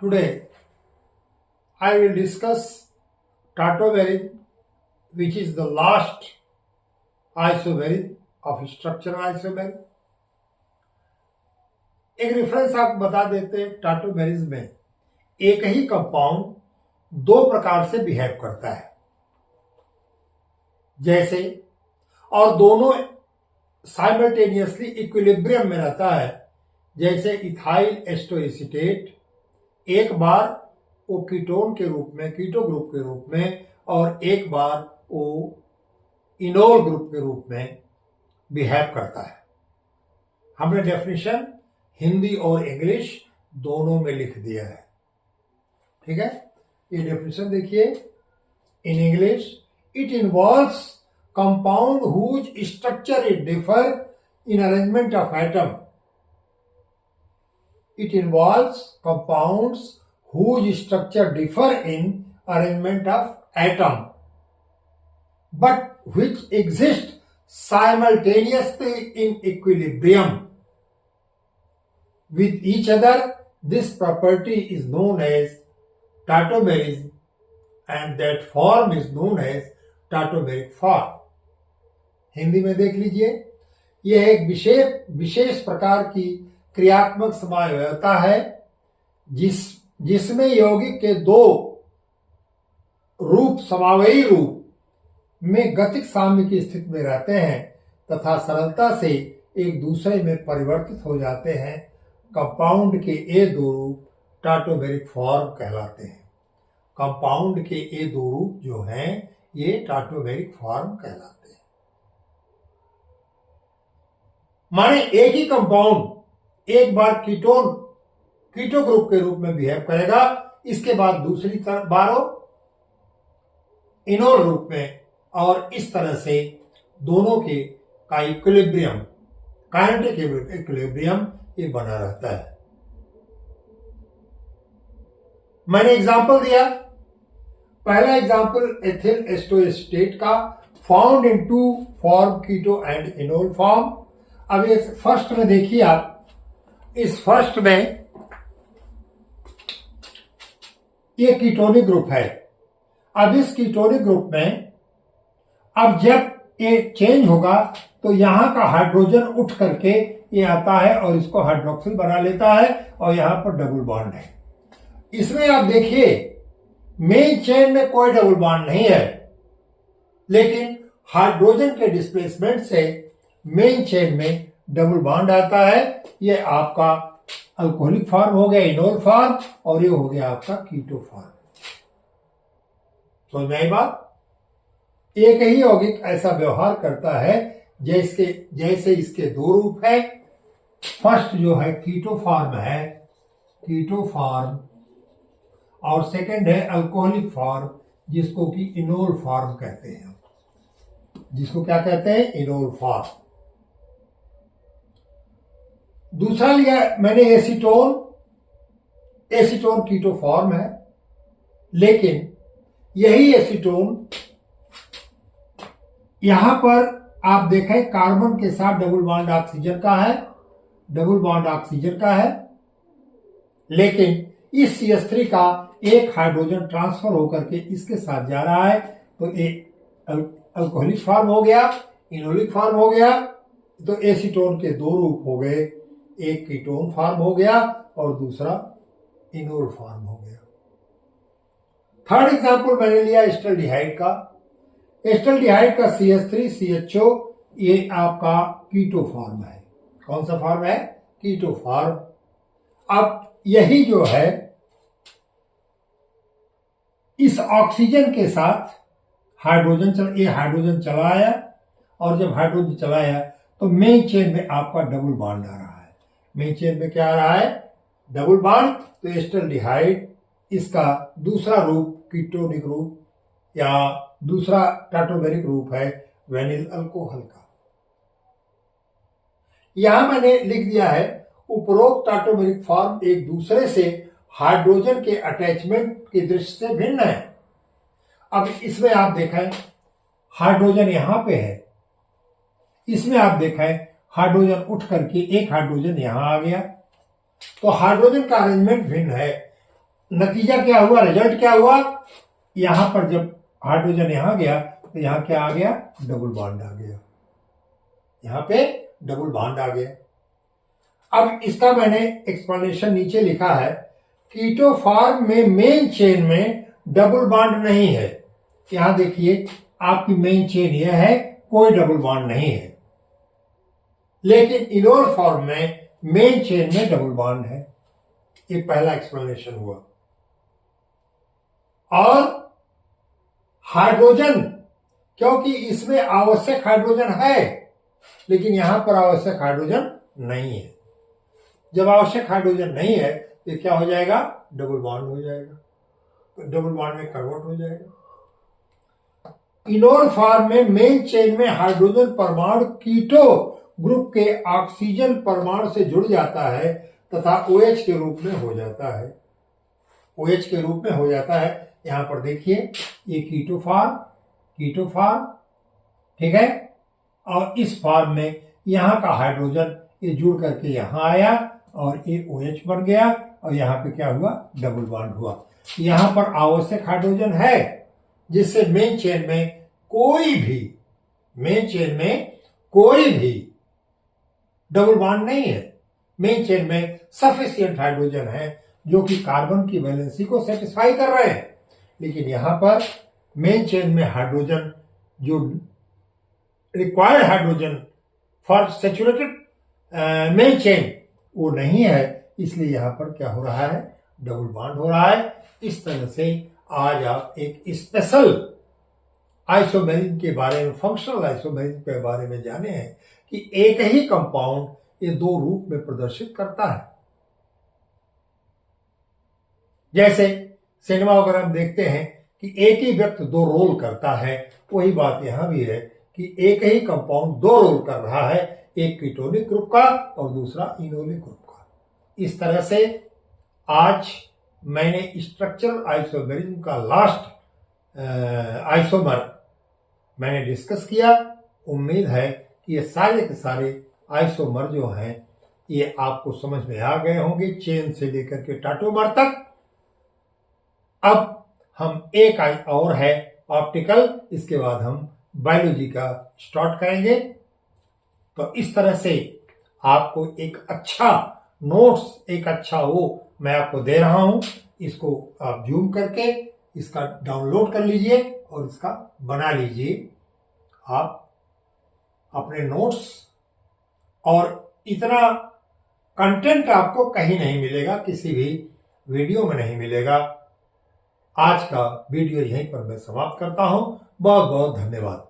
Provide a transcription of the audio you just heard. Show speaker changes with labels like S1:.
S1: Today I will discuss tautomerine, which is the last isomerine of structural isomerine. एक reference आप बता देते हैं, टाटोमेरिन में एक ही कंपाउंड दो प्रकार से बिहेव करता है जैसे, और दोनों साइमल्टेनियसली इक्विलिब्रियम में रहता है। जैसे इथाइल एस्टोएसीटेट एक बार वो कीटोन के रूप में, कीटो ग्रुप के रूप में, और एक बार वो इनोल ग्रुप के रूप में बिहेव करता है। हमने डेफिनेशन हिंदी और इंग्लिश दोनों में लिख दिया है, ठीक है। ये डेफिनेशन देखिए। In English, it involves compound whose structure is differ in arrangement of atom. It involves compounds whose structure differ in arrangement of atom, but which exist simultaneously in equilibrium with each other. This property is known as tautomerism, and that form is known as tautomeric form. Hindi में देख लीजिए, यह एक विशेष प्रकार की क्रियात्मक समावयवता है जिसमें यौगिक के दो रूप समावयी रूप में गतिक साम्य की स्थिति में रहते हैं तथा सरलता से एक दूसरे में परिवर्तित हो जाते हैं। कंपाउंड के ये दो रूप टाटोमेरिक फॉर्म कहलाते हैं। कंपाउंड के ये दो रूप जो हैं ये टाटोमेरिक फॉर्म कहलाते हैं। माने एक ही कंपाउंड एक बार कीटो ग्रुप के रूप में बिहेव करेगा, इसके बाद दूसरी बार इनोल रूप में, और इस तरह से दोनों के का इक्विलिब्रियम, काइनेटिक इक्विलिब्रियम ये बना रहता है। मैंने एग्जांपल दिया। पहला एग्जांपल एथिल एस्टोएसीटेट का, found in two form keto and enol form. अब ये फर्स्ट में देखिए आप, इस फर्स्ट में ये कीटोनिक ग्रुप है। अब इस कीटोनिक ग्रुप में अब जब ये चेंज होगा तो यहां का हाइड्रोजन उठ करके ये आता है और इसको हाइड्रोक्सिल बना लेता है, और यहां पर डबल बॉन्ड है। इसमें आप देखिए मेन चेन में कोई डबल बॉन्ड नहीं है, लेकिन हाइड्रोजन के डिस्प्लेसमेंट से मेन चेन में डबल बॉन्ड आता है। ये आपका अल्कोहलिक फॉर्म हो गया, इनोल फॉर्म, और ये हो गया आपका कीटो फॉर्म। समझ में आई बात? एक ही यौगिक ऐसा व्यवहार करता है जैसे इसके दो रूप है। फर्स्ट जो है कीटो फॉर्म है, कीटो फॉर्म, और सेकंड है अल्कोहलिक फॉर्म जिसको कि इनोल फॉर्म कहते हैं। जिसको क्या कहते हैं? Enol form. दूसरा लिया मैंने एसीटोन। एसीटोन कीटो फॉर्म है, लेकिन यही एसीटोन यहां पर आप देखें कार्बन के साथ डबल बॉन्ड ऑक्सीजन का है, डबल बॉन्ड ऑक्सीजन का है, लेकिन इस CH3 का एक हाइड्रोजन ट्रांसफर होकर के इसके साथ जा रहा है, तो एक अल्कोहलिक फॉर्म हो गया, इनोलिक फॉर्म हो गया। तो एसीटोन के दो रूप हो गए, एक कीटोन फॉर्म हो गया और दूसरा इनोल फॉर्म हो गया। थर्ड एग्जांपल मैंने लिया एस्टल्डिहाइड का। एस्टल्डिहाइड का CH3 CHO ये आपका कीटो फॉर्म है। कौन सा फॉर्म है? Keto form. अब यही जो है इस ऑक्सीजन के साथ ये हाइड्रोजन चला आया, और जब हाइड्रोजन चला आया तो मेन चेन में आपका डबल बॉन्ड आ रहा है। मेन चेन में क्या आ रहा है? Double bond. तो एस्टल्डिहाइड इसका दूसरा रूप, कीटोनिक रूप या दूसरा टाटोमेरिक रूप है वेनिल अल्कोहल का। यहां मैंने लिख दिया है उपरोक्त टाटोमेरिक फॉर्म एक दूसरे से हाइड्रोजन के अटैचमेंट की दृष्टि से भिन्न है। अब इसमें आप देखें हाइड्रोजन यहां पे है, इसमें आप देखें हाइड्रोजन उठ करके एक हाइड्रोजन यहां आ गया, तो हाइड्रोजन का अरेंजमेंट भिन्न है। नतीजा क्या हुआ, रिजल्ट क्या हुआ, यहां पर जब हाइड्रोजन यहां गया तो यहां क्या आ गया, डबल बॉन्ड आ गया, यहां पे डबल बॉन्ड आ गया। अब इसका मैंने एक्सप्लेनेशन नीचे लिखा है, कीटो फॉर्म में मेन चेन में डबल बॉन्ड नहीं है। यहां देखिए आपकी मेन चेन यह है, कोई डबल बॉन्ड नहीं है, लेकिन इनोल फॉर्म में मेन चेन में डबल बॉन्ड है। ये पहला एक्सप्लेनेशन हुआ। और हाइड्रोजन, क्योंकि इसमें आवश्यक हाइड्रोजन है लेकिन यहां पर आवश्यक हाइड्रोजन नहीं है। जब आवश्यक हाइड्रोजन नहीं है तो क्या हो जाएगा, डबल बॉन्ड हो जाएगा, डबल बॉन्ड में कन्वर्ट हो जाएगा। इनोल फॉर्म में मेन चेन में हाइड्रोजन परमाणु कीटो ग्रुप के ऑक्सीजन परमाणु से जुड़ जाता है तथा OH के रूप में हो जाता है, OH के रूप में हो जाता है। यहां पर देखिए ये कीटो फॉर्म, ठीक है, और इस फॉर्म में यहां का हाइड्रोजन ये जुड़ करके यहां आया और ये OH बन गया और यहां पे क्या हुआ, डबल बॉन्ड हुआ। यहां पर आवश्यक हाइड्रोजन है जिससे मेन चेन में कोई भी डबल बॉन्ड नहीं है। मेन चेन में सफिशिएंट हाइड्रोजन है जो कि कार्बन की वैलेंसी को सेटिस्फाई कर रहे हैं, लेकिन यहां पर मेन चेन में हाइड्रोजन जो required hydrogen for saturated main chain वो नहीं है, इसलिए यहां पर क्या हो रहा है, डबल बॉन्ड हो रहा है। इस तरह से आज आप एक स्पेशल आइसोमेरिज्म के बारे में, फंक्शनल आइसोमेरिज्म के बारे में जाने हैं कि एक ही कंपाउंड ये दो रूप में प्रदर्शित करता है। जैसे सिनेमा वगैरह हम देखते हैं कि एक ही व्यक्ति दो रोल करता है, वही बात यहां भी है कि एक ही कंपाउंड दो रोल कर रहा है, एक कीटोनिक ग्रुप का और दूसरा इनोनिक ग्रुप का। इस तरह से आज मैंने स्ट्रक्चरल आइसोमेरिज्म का लास्ट आइसोमर मैंने डिस्कस किया। उम्मीद है कि ये सारे के सारे आइसोमर जो हैं ये आपको समझ में आ गए होंगे, चेन से लेकर के टाटोमर तक। अब हम एक और है ऑप्टिकल, इसके बाद हम बायोलॉजी का स्टार्ट करेंगे। तो इस तरह से आपको एक अच्छा नोट्स, एक अच्छा वो मैं आपको दे रहा हूं, इसको आप जूम करके इसका डाउनलोड कर लीजिए और इसका बना लीजिए आप अपने नोट्स। और इतना कंटेंट आपको कहीं नहीं मिलेगा, किसी भी वीडियो में नहीं मिलेगा। आज का वीडियो यहीं पर मैं समाप्त करता हूं। बहुत बहुत धन्यवाद।